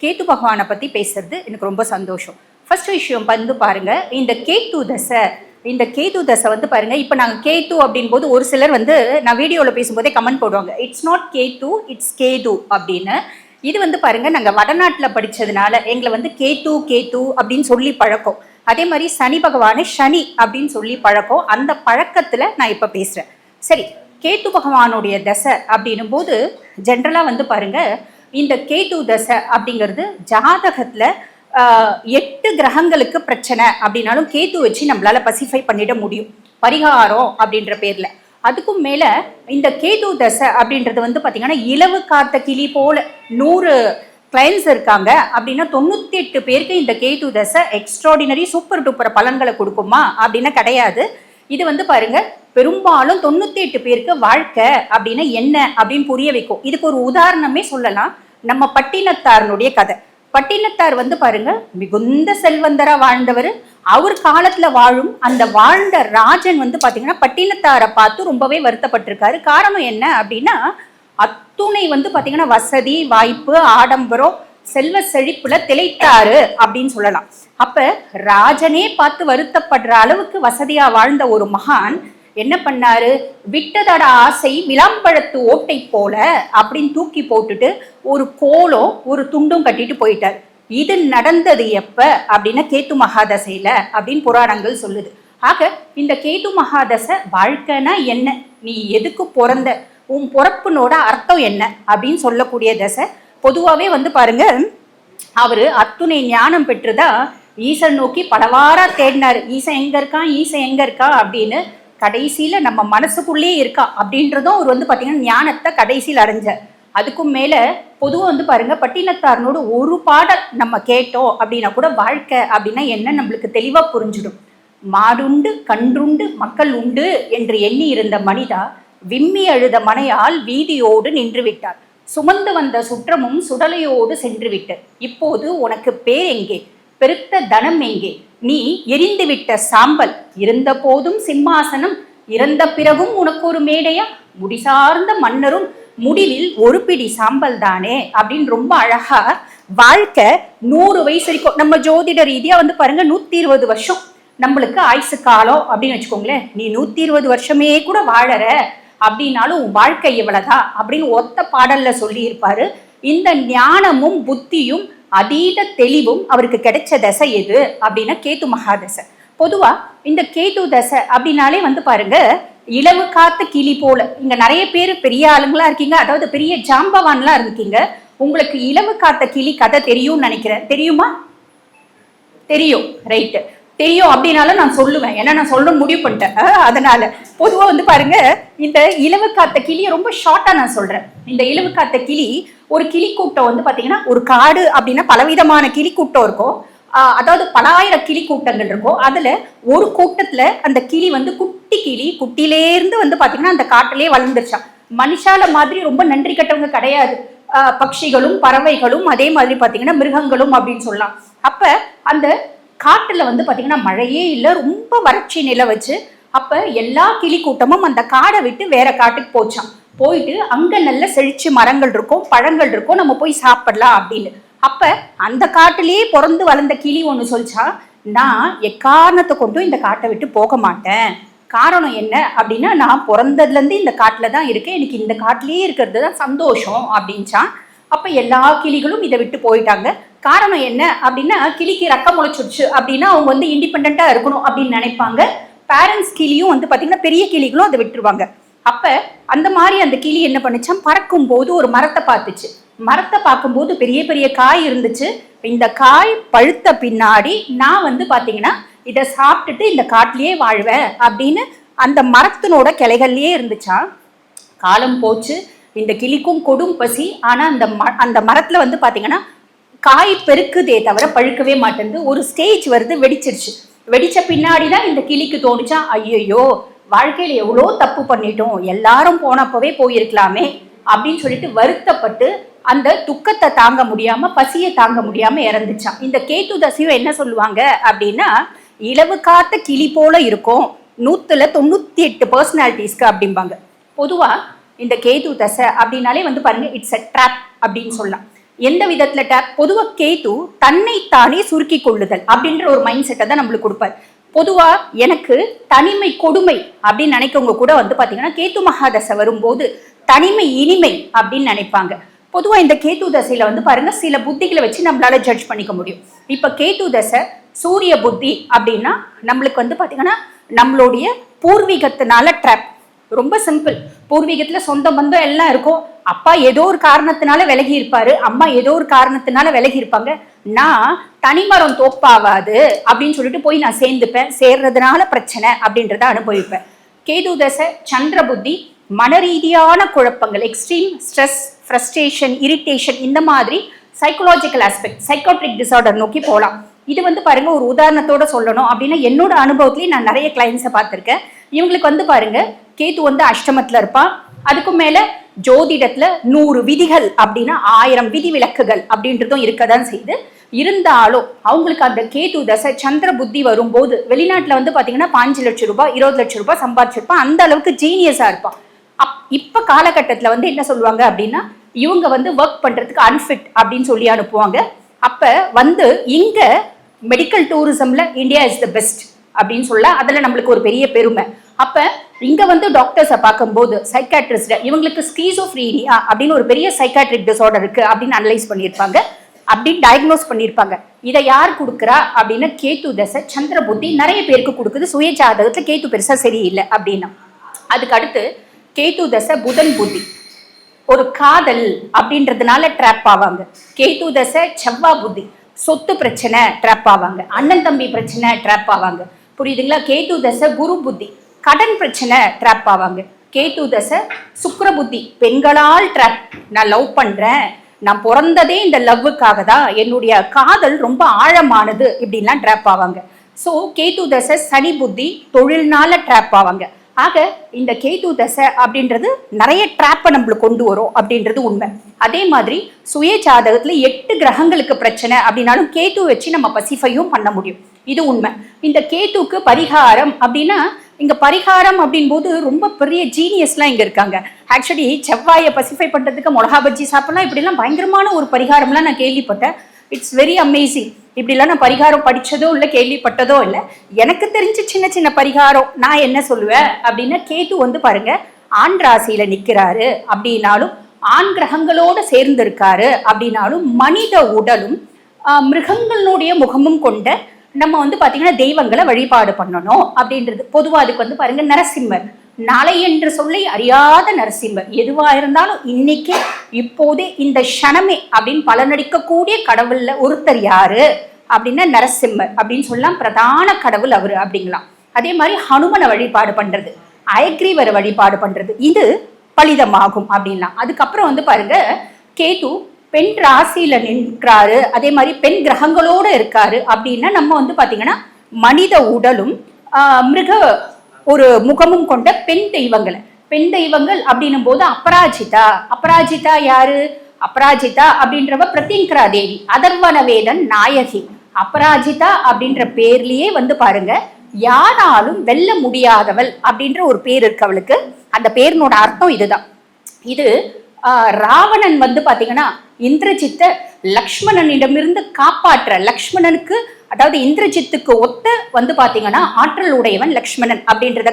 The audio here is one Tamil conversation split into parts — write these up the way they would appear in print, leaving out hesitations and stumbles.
கேத்து பகவானை பற்றி பேசுறது எனக்கு ரொம்ப சந்தோஷம். ஃபர்ஸ்ட் விஷயம் வந்து பாருங்க, இந்த கேத்து தசை வந்து பாருங்க, இப்போ நாங்கள் கேத்து அப்படின் போது ஒரு சிலர் வந்து நான் வீடியோவில் பேசும்போதே கமெண்ட் போடுவாங்க, it's not Ketu, it's Ketu அப்படின்னு. இது வந்து பாருங்க, நாங்கள் வடநாட்டில் படித்ததுனால எங்களை வந்து கேத்து கேத்து அப்படின்னு சொல்லி பழக்கம். அதே மாதிரி சனி பகவானை சனி அப்படின்னு சொல்லி பழக்கம். அந்த பழக்கத்தில் நான் இப்போ பேசுகிறேன். சரி, கேத்து பகவானுடைய தசை அப்படின்னும் போது ஜென்ரலாக வந்து பாருங்க, இந்த கேது தசை அப்படிங்கிறது ஜாதகத்தில் 8 கிரகங்களுக்கு பிரச்சனை அப்படின்னாலும் கேது வச்சு நம்மளால பசிஃபை பண்ணிட முடியும், பரிகாரம் அப்படின்ற பேர்ல. அதுக்கும் மேல இந்த கேது தசை அப்படின்றது வந்து பாத்தீங்கன்னா, இலவு காத்த கிளி போல 100 கிளைண்ட்ஸ் இருக்காங்க அப்படின்னா 98 பேருக்கு இந்த கேது தசை எக்ஸ்ட்ராடினரி சூப்பர் டூப்பர் பலன்களை கொடுக்குமா அப்படின்னா கிடையாது. இது வந்து பாருங்க, பெரும்பாலும் 98 பேருக்கு வாழ்க்கை அப்படின்னா என்ன அப்படின்னு புரிய வைக்கும். இதுக்கு ஒரு உதாரணமே சொல்லலாம். நம்ம பட்டினத்தாரனுடைய கதை. பட்டினத்தார் வந்து பாருங்க, மிகுந்த செல்வந்தரா வாழ்ந்தவர். அவர் காலத்துல வாழும் அந்த வாழ்ந்த ராஜன் வந்து பாத்தீங்கன்னா பட்டினத்தாரை பார்த்து ரொம்பவே வருத்தப்பட்டிருக்காரு. காரணம் என்ன அப்படின்னா, அத்துணை வந்து பாத்தீங்கன்னா வசதி வாய்ப்பு ஆடம்பரம் செல்வ செழிப்புல திளைத்தாரு அப்படின்னு சொல்லலாம். அப்ப ராஜனே பார்த்து வருத்தப்படுற அளவுக்கு வசதியா வாழ்ந்த ஒரு மகான் என்ன பண்ணாரு, விட்டதட ஆசை விளாம்பழத்து ஓட்டை போல அப்படின்னு தூக்கி போட்டுட்டு ஒரு கோலம் ஒரு துண்டும் கட்டிட்டு போயிட்டார். இது நடந்தது எப்ப அப்படின்னா கேத்து மகாதசையில அப்படின்னு புராணங்கள் சொல்லுது. ஆக இந்த கேத்து மகாதசை வாழ்க்கைனா என்ன, நீ எதுக்கு பிறந்த, உன் பிறப்புனோட அர்த்தம் என்ன அப்படின்னு சொல்லக்கூடிய தசை. பொதுவாகவே வந்து பாருங்க, அவரு அத்துணை ஞானம் பெற்றுதான் ஈசன் நோக்கி பலவாரா தேடினாரு. ஈசன் எங்க இருக்கான், ஈசன் எங்க இருக்கான் அப்படின்னு. கடைசியில நம்ம மனசுக்குள்ளேயே இருக்கா அப்படின்றதும் அவர் வந்து பாத்தீங்கன்னா ஞானத்தை கடைசியில் அடைஞ்சார். அதுக்கும் மேல பொதுவாக வந்து பாருங்க, பட்டினத்தாரனோட ஒரு பாடல் நம்ம கேட்டோம் அப்படின்னா கூட வாழ்க்கை அப்படின்னா என்ன நம்மளுக்கு தெளிவா புரிஞ்சிடும். மாடுண்டு கன்றுண்டு மக்கள் உண்டு என்று எண்ணி இருந்த மனிதா விம்மி அழுத மனையால் வீதியோடு நின்று விட்டார். சுமந்து வந்த சுற்றமும் சுடலையோடு சென்று விட்டு, இப்போது உனக்கு பேர் எங்கே, பெருத்த தனம் எங்கே, நீ எரிந்துவிட்ட சாம்பல், இருந்த போதும் சிம்மாசனம், இறந்த பிறகும் உனக்கு ஒரு மேடையா, முடிசார்ந்த மன்னரும் முடிவில் ஒரு பிடி சாம்பல் தானே அப்படின்னு ரொம்ப அழகா வாழ்க்கை 100 வயசு வரைக்கும் நம்ம ஜோதிட ரீதியா வந்து பாருங்க 120 வருஷம் நம்மளுக்கு ஆயுசு காலம் அப்படின்னு வச்சுக்கோங்களேன். நீ 120 வருஷமே கூட வாழற அப்படின்னாலும் உன் வாழ்க்கை இவ்வளவுதான் அப்படின்னு ஒத்த பாடல்ல சொல்லி இருப்பாரு. இந்த ஞானமும் புத்தியும் அதீத தெளிவும் அவருக்கு கிடைச்ச தசை எது அப்படின்னா கேத்து மகாதசை. பொதுவா இந்த கேத்து தசை அப்படின்னாலே வந்து பாருங்க, இலவு காத்த கிளி போல. இங்க நிறைய பேர் பெரிய ஆளுங்களா இருக்கீங்க, அதாவது பெரிய ஜாம்பவான்லாம் இருக்கீங்க. உங்களுக்கு இலவு காத்த கிளி கதை தெரியும்னு நினைக்கிறேன். தெரியுமா? தெரியும், ரைட்டு. தெரியும் அப்படின்னாலும் நான் சொல்லுவேன், ஏன்னா நான் சொல்ல முடிவு பண்ணிட்டேன். அதனால பொதுவாக வந்து பாருங்க, இந்த இலவு காத்த கிளியை ரொம்ப ஷார்ட்டா நான் சொல்றேன். இந்த இலவு காத்த கிளி ஒரு கிளி கூட்டம் வந்து பாத்தீங்கன்னா, ஒரு காடு அப்படின்னா பலவிதமான கிளி கூட்டம் இருக்கும். அதாவது பல ஆயிரம் கிளி கூட்டங்கள் இருக்கும். அதுல ஒரு கூட்டத்துல அந்த கிளி வந்து குட்டி கிளி, குட்டிலேருந்து வந்து பாத்தீங்கன்னா அந்த காட்டிலே வளர்ந்துருச்சான். மனுஷால மாதிரி ரொம்ப நன்றி கட்டவங்க கிடையாது. பட்சிகளும் பறவைகளும் அதே மாதிரி பாத்தீங்கன்னா மிருகங்களும் அப்படின்னு சொல்லலாம். அப்ப அந்த காட்டுல வந்து பாத்தீங்கன்னா மழையே இல்லை, ரொம்ப வறட்சி நிலை வச்சு. அப்ப எல்லா கிளி கூட்டமும் அந்த காடை விட்டு வேற காட்டுக்கு போச்சான். போயிட்டு அங்க நல்ல செழிச்சு மரங்கள் இருக்கும், பழங்கள் இருக்கும், நம்ம போய் சாப்பிடலாம் அப்படின்னு. அப்ப அந்த காட்டிலேயே பிறந்து வளர்ந்த கிளி ஒண்ணு சொல்லிச்சா, நான் எக்காரணத்தை கொண்டும் இந்த காட்டை விட்டு போக மாட்டேன். காரணம் என்ன அப்படின்னா, நான் பிறந்ததுல இருந்து இந்த காட்டுல தான் இருக்கேன், எனக்கு இந்த காட்டிலேயே இருக்கிறது தான் சந்தோஷம் அப்படின்ச்சான். அப்ப எல்லா கிளிகளும் இதை விட்டு போயிட்டாங்க. காரணம் என்ன அப்படின்னா, கிளிக்கு ரக்கம் முளைச்சிடுச்சு அப்படின்னா அவங்க வந்து இண்டிபெண்டா இருக்கணும் அப்படின்னு நினைப்பாங்க. பேரண்ட்ஸ் கிளியும் வந்து பாத்தீங்கன்னா பெரிய கிளிகளும் அதை விட்டுருவாங்க. அப்ப அந்த மாதிரி அந்த கிளி என்ன பண்ணுச்சான், பறக்கும் போது ஒரு மரத்தை பார்த்துச்சு. மரத்தை பார்க்கும்போது பெரிய பெரிய காய் இருந்துச்சு. இந்த காய் பழுத்த பின்னாடி நான் வந்து பாத்தீங்கன்னா இதை சாப்பிட்டுட்டு இந்த காட்டிலேயே வாழ்வேன் அப்படின்னு அந்த மரத்தினோட கிளைகள்லயே இருந்துச்சான். காலம் போச்சு, இந்த கிளிக்கும் கொடும் பசி. ஆனா அந்த மரத்துல வந்து பாத்தீங்கன்னா காய் பெருக்குதே தவிர பழுக்கவே மாட்டேங்குது. ஒரு ஸ்டேஜ் வருது, வெடிச்சிருச்சு. வெடிச்ச பின்னாடிதான் இந்த கிளிக்கு தோணுச்சா, ஐயோ வாழ்க்கையில எவ்வளோ தப்பு பண்ணிட்டோம், எல்லாரும் போனப்பவே போயிருக்கலாமே அப்படின்னு சொல்லிட்டு வருத்தப்பட்டு அந்த துக்கத்தை தாங்க முடியாம, பசியை தாங்க முடியாம இறந்துச்சான். இந்த கேத்து தசையும் என்ன சொல்லுவாங்க அப்படின்னா, இலவு காத்த கிளி போல இருக்கும், 198 பர்சனாலிட்டிஸ்க்கு அப்படிம்பாங்க. பொதுவா இந்த கேத்து தசை அப்படின்னாலே வந்து பாருங்க, இட்ஸ் அ ட்ராப் அப்படின்னு சொல்லலாம். எந்த விதத்துல டேப்? பொதுவா கேது தன்னைத்தானே சுருக்கி கொள்ளுதல் அப்படின்ற ஒரு மைண்ட் செட்டை தான் நம்மளுக்கு கொடுப்பார். பொதுவா எனக்கு தனிமை கொடுமை அப்படின்னு நினைக்கவங்க கூட வந்து பாத்தீங்கன்னா கேது மகாதசை வரும்போது தனிமை இனிமை அப்படின்னு நினைப்பாங்க. பொதுவா இந்த கேது தசையில வந்து பாருங்க சில புத்திகளை வச்சு நம்மளால ஜட்ஜ் பண்ணிக்க முடியும். இப்ப கேது தசை சூரிய புத்தி அப்படின்னா நம்மளுக்கு வந்து பாத்தீங்கன்னா நம்மளுடைய பூர்வீகத்தினால ட்ராப். ரொம்ப சிம்பிள். பூர்வீகத்துல சொந்த பந்தம் எல்லாம் இருக்கும். அப்பா ஏதோ ஒரு காரணத்தினால விலகி இருப்பாரு, அம்மா ஏதோ ஒரு காரணத்தினால விலகி இருப்பாங்க. நான் தனிமரம் தோப்பாவாது அப்படின்னு சொல்லிட்டு போய் நான் சேர்ந்துப்பேன். சேர்றதுனால பிரச்சனை அப்படின்றத அனுபவிப்பேன். கேது தசை சந்திர புத்தி மனரீதியான குழப்பங்கள், எக்ஸ்ட்ரீம் ஸ்ட்ரெஸ், ஃப்ரஸ்ட்ரேஷன், இரிட்டேஷன், இந்த மாதிரி சைக்கலாஜிக்கல் ஆஸ்பெக்ட், சைக்காட்ரிக் டிசார்டர் நோக்கி போகலாம். இது வந்து பாருங்க ஒரு உதாரணத்தோட சொல்லணும் அப்படின்னா என்னோட அனுபவத்திலேயே நான் நிறைய கிளைண்ட்ஸை பார்த்துருக்கேன். இவங்களுக்கு வந்து பாருங்க கேது வந்து அஷ்டமத்துல இருப்பான். அதுக்கு மேல ஜோதிடத்துல 100 விதிகள் அப்படின்னா 1000 விதி விலக்குகள் அப்படின்றதும் இருக்கதான் செய்து. இருந்தாலும் அவங்களுக்கு அந்த கேது தசை சந்திர புத்தி வரும்போது வெளிநாட்டுல வந்து பாத்தீங்கன்னா 5 லட்சம் ரூபாய் 20 லட்சம் ரூபாய் சம்பாதிச்சிருப்பான். அந்த அளவுக்கு ஜீனியஸா இருப்பான். இப்ப காலகட்டத்துல வந்து என்ன சொல்லுவாங்க அப்படின்னா இவங்க வந்து ஒர்க் பண்றதுக்கு அன்ஃபிட் அப்படின்னு சொல்லி அனுப்புவாங்க. அப்ப வந்து இங்க மெடிக்கல் டூரிசம்ல இந்தியா இஸ் த பெஸ்ட் அப்படின்னு சொல்ல அதுல நம்மளுக்கு ஒரு பெரிய பெருமை. அப்ப இங்க வந்து டாக்டர்ஸை பார்க்கும்போது சைக்காட்ரிஸ்ட் இவங்களுக்கு ஸ்கீசோஃப்ரீனியா அப்படின்னு ஒரு பெரிய சைக்காட்ரிக் டிசார்டர் இருக்கு அப்படின்னு அனலைஸ் பண்ணியிருப்பாங்க, அப்படின்னு டயக்னோஸ் பண்ணியிருப்பாங்க. இதை யார் கொடுக்குறா அப்படின்னா கேது தசை சந்திர புத்தி நிறைய பேருக்கு கொடுக்குது. சுய ஜாதகத்துல கேது பெருசா சரியில்லை அப்படின்னா. அதுக்கு அடுத்து கேது தசை புதன் புத்தி ஒரு காதல் அப்படின்றதுனால ட்ராப் ஆவாங்க. கேது தசை செவ்வாய் புத்தி சொத்து பிரச்சனை ட்ராப் ஆவாங்க. அண்ணன் தம்பி பிரச்சனை ட்ராப் ஆவாங்க. புரியுதுங்களா? கேது தசை குரு புத்தி கடன் பிரச்சனை ட்ராப் ஆவாங்க. கேது தசை சுக்கிர புத்தி பெண்களால் ட்ராப். நான் லவ் பண்றேன், நான் பிறந்ததே இந்த லவ்வுக்காக தான், என்னுடைய காதல் ரொம்ப ஆழமானது இப்படின்லாம் ட்ராப் ஆவாங்க. ஸோ கேது தசை சனி புத்தி தொழில்னால ட்ராப் ஆவாங்க. ஆக இந்த கேது தசை அப்படின்றது நிறைய ட்ராப்பை நம்மளுக்கு கொண்டு வரும் அப்படின்றது உண்மை. அதே மாதிரி சுய ஜாதகத்துல 8 கிரகங்களுக்கு பிரச்சனை அப்படின்னாலும் கேது வச்சு நம்ம பசிஃபையும் பண்ண முடியும். இது உண்மை. இந்த கேதுக்கு பரிகாரம் அப்படின்னா இங்க பரிகாரம் அப்படின் போது ரொம்ப பெரிய ஜீனியஸ்லாம் இங்க இருக்காங்க. ஆக்சுவலி செவ்வாயை பசிஃபை பண்றதுக்கு மிளகா பஜ்ஜி சாப்பிடலாம் இப்படிலாம் பயங்கரமான ஒரு பரிகாரம்லாம் நான் கேள்விப்பட்டேன். It's very amazing. இப்படிலாம் நான் பரிகாரம் படிச்சதோ இல்லை கேள்விப்பட்டதோ இல்லை. எனக்கு தெரிஞ்ச சின்ன சின்ன பரிகாரம் நான் என்ன சொல்லுவேன் அப்படின்னா கேது வந்து பாருங்க ஆண் ராசியில நிற்கிறாரு அப்படின்னாலும் ஆண் கிரகங்களோட சேர்ந்து இருக்காரு அப்படின்னாலும் மனித உடலும் மிருகங்களுடைய முகமும் கொண்ட நம்ம வந்து பாத்தீங்கன்னா தெய்வங்களை வழிபாடு பண்ணணும் அப்படின்றது. பொதுவா அதுக்கு வந்து பாருங்க நரசிம்மர், நாளை என்று சொல்லி அறியாத நரசிம்மர், எதுவா இருந்தாலும் இன்னைக்கே இப்போதே இந்த க்ஷணமே அப்படின்னு பலனடிக்கக்கூடிய கடவுள்ல ஒருத்தர் யாரு அப்படின்னா நரசிம்மர் அப்படின்னு சொல்லலாம். பிரதான கடவுள் அவரு அப்படிங்களாம். அதே மாதிரி ஹனுமனை வழிபாடு பண்றது, அயக்ரீவரை வழிபாடு பண்றது, இது பலிதமாகும் அப்படின்லாம். அதுக்கப்புறம் வந்து பாருங்க கேது பெண் ராசியில நிற்கிறாரு, அதே மாதிரி பெண் கிரகங்களோட இருக்காரு அப்படின்னா நம்ம வந்து பாத்தீங்கன்னா மனித உடலும் மிருக ஒரு முகமும் கொண்ட பெண் தெய்வங்கள் அப்படின்னும் போது அபராஜிதா யாரு? அபராஜிதா அப்படின்றவ பிரத்யங்கரா தேவி, அதர்வன வேதன் நாயகி. அபராஜிதா அப்படின்ற பேர்லயே வந்து பாருங்க யாராலும் வெல்ல முடியாதவள் அப்படின்ற ஒரு பேர் இருக்கு அவளுக்கு. அந்த பேரினோட அர்த்தம் இதுதான். இது ராவணன் வந்து பாத்தீங்கன்னா இந்திரஜித்த லக்ஷ்மணனிடமிருந்து காப்பாற்ற, லக்ஷ்மணனுக்கு அதாவது இந்திரஜித்துக்கு ஒத்த வந்து பாத்தீங்கன்னா ஆற்றல் உடையவன் லக்ஷ்மணன் அப்படின்றத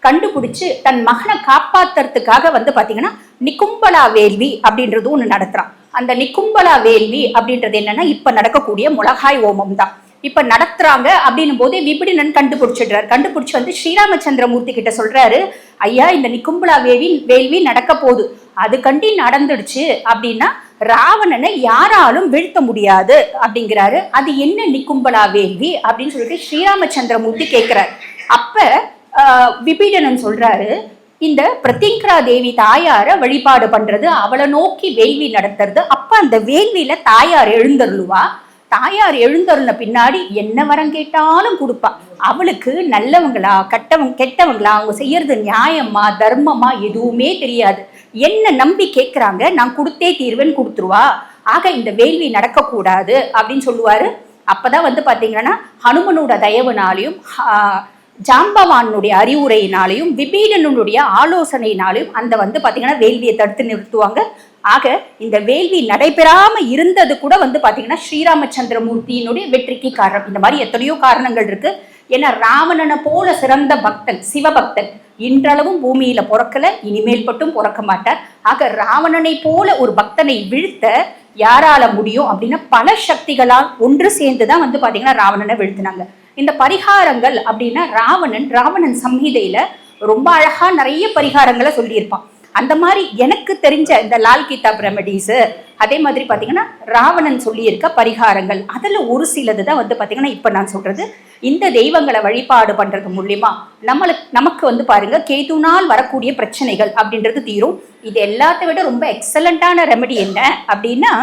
கண்டுபிடிச்சு தன் மகனை காப்பாத்துறதுக்காக வந்து பாத்தீங்கன்னா நிக்கும்பலா வேள்வி அப்படின்றது ஒண்ணு நடத்துறான். அந்த நிக்கும்பலா வேள்வி அப்படின்றது என்னன்னா இப்ப நடக்கக்கூடிய முளகாய் ஓமம் தான் இப்ப நடத்துறாங்க அப்படின்னும் போதே விபிடினன் கண்டுபிடிச்சு வந்து ஸ்ரீராமச்சந்திரமூர்த்தி கிட்ட சொல்றாரு, ஐயா இந்த நிக்கும்பலா வேள்வி நடக்க போகுது, அது கண்டி நடந்துடுச்சு அப்படின்னா ராவணனை யாராலும் வீழ்த்த முடியாது அப்படிங்கிறாரு. அது என்ன நிக்கும்பலா வேள்வி அப்படின்னு சொல்லிட்டு ஸ்ரீராமச்சந்திரமூர்த்தி கேட்கிறார். அப்ப விபீடனன் சொல்றாரு, இந்த பிரத்யங்கரா தேவி தாயார வழிபாடு பண்றது, அவளை நோக்கி வேள்வி நடத்துறது. அப்ப அந்த வேள்வியில தாயார் எழுந்தருளுவா. தாயார் எழுந்தருள பின்னாடி என்ன வரம் கேட்டாலும் கொடுப்பா. அவளுக்கு நல்லவங்களா கெட்டவங்களா, அவங்க செய்யறது நியாயமா தர்மமா எதுவுமே தெரியாது. என்ன நம்பி கேட்கிறாங்க, நான் கொடுத்தே தீர்வேன்னு கொடுத்துருவா. ஆக இந்த வேள்வி நடக்கக்கூடாது அப்படின்னு சொல்லுவாரு. அப்பதான் வந்து பாத்தீங்கன்னா ஹனுமனோட தயவுனாலையும் ஜாம்பவானுடைய அறிவுரையினாலையும் விபீடனுடைய ஆலோசனையினாலையும் அந்த வந்து பாத்தீங்கன்னா வேள்வியை தடுத்து நிறுத்துவாங்க. ஆக இந்த வேள்வி நடைபெறாம இருந்தது கூட வந்து பாத்தீங்கன்னா ஸ்ரீராமச்சந்திரமூர்த்தியினுடைய வெற்றிக்கு காரணம். இந்த மாதிரி எத்தனையோ காரணங்கள் இருக்கு. ஏன்னா ராவணனை போல சிறந்த பக்தன், சிவபக்தன் இன்றளவும் பூமியில பிறக்கல, இனிமேல் மட்டும் பிறக்க மாட்டார். ஆக ராவணனை போல ஒரு பக்தனை வீழ்த்த யாரால முடியும் அப்படின்னா பல சக்திகளால் ஒன்று சேர்ந்துதான் வந்து பாத்தீங்கன்னா ராவணனை வீழ்த்தினாங்க. இந்த பரிகாரங்கள் அப்படின்னா ராவணன் சம்ஹிதையில ரொம்ப அழகா நிறைய பரிகாரங்களை சொல்லியிருப்பான். அந்த மாதிரி எனக்கு தெரிஞ்ச இந்த லால் கிதாப் ரெமடிஸ், அதே மாதிரி பாத்தீங்கன்னா ராவணன் சொல்லியிருக்க பரிகாரங்கள், அதுல ஒரு சிலது தான் வந்து பாத்தீங்கன்னா இப்ப நான் சொல்றது. இந்த தெய்வங்களை வழிபாடு பண்றது மூலியமா நமக்கு வந்து பாருங்க கேதுனால் வரக்கூடிய பிரச்சனைகள் அப்படின்றது தீரும். இது எல்லாத்தை விட ரொம்ப எக்ஸலண்டான ரெமெடி என்ன அப்படின்னா,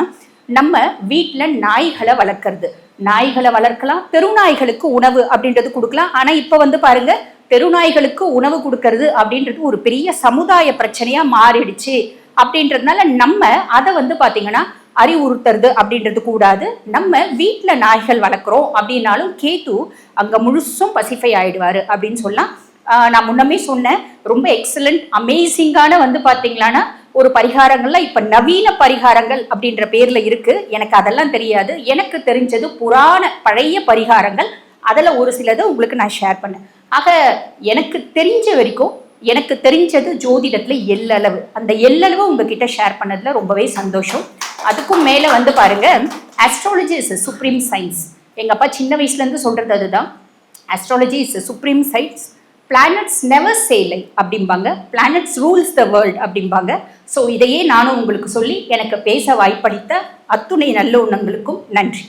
நம்ம வீட்டுல நாய்களை வளர்க்கறது. நாய்களை வளர்க்கலாம், தெருநாய்களுக்கு உணவு அப்படின்றது கொடுக்கலாம். ஆனா இப்ப வந்து பாருங்க தெருநாய்களுக்கு உணவு கொடுக்கறது அப்படின்றது ஒரு பெரிய சமுதாய பிரச்சனையா மாறிடுச்சு. அப்படின்றதுனால நம்ம அதை வந்து பாத்தீங்கன்னா அறிவுறுத்துறது அப்படின்றது கூடாது. நம்ம வீட்டுல நாய்கள் வளர்க்குறோம் அப்படின்னாலும் கேது அங்க முழுசும் பசிஃபை ஆயிடுவாரு அப்படின்னு சொல்லலாம். நான் முன்னமே சொன்னேன், ரொம்ப எக்ஸலண்ட் அமேசிங்கான வந்து பாத்தீங்களான்னா ஒரு பரிகாரங்கள்ல இப்ப நவீன பரிகாரங்கள் அப்படின்ற பேர்ல இருக்கு. எனக்கு அதெல்லாம் தெரியாது. எனக்கு தெரிஞ்சது புராண பழைய பரிகாரங்கள், அதுல ஒரு சிலதை உங்களுக்கு நான் ஷேர் பண்ணேன். ஆக எனக்கு தெரிஞ்ச வரைக்கும், எனக்கு தெரிஞ்சது ஜோதிடத்துல எல்லளவு, அந்த எல்லளவு உங்ககிட்ட ஷேர் பண்ணதுல ரொம்பவே சந்தோஷம். அதுக்கும் மேல வந்து பாருங்க, ஆஸ்ட்ராலஜி இஸ் சுப்ரீம் சயின்ஸ். எங்க அப்பா சின்ன வயசுல இருந்து சொல்றது அதுதான். Astrology is supreme science. Planets never say lie அப்படிம்பாங்க, பிளானட்ஸ் ரூல்ஸ் த வேர்ல்ட் அப்படிம்பாங்க. ஸோ இதையே நானும் உங்களுக்கு சொல்லி எனக்கு பேச வாய்ப்பளித்த அத்துணை நல்ல உள்ளங்களுக்கும் நன்றி.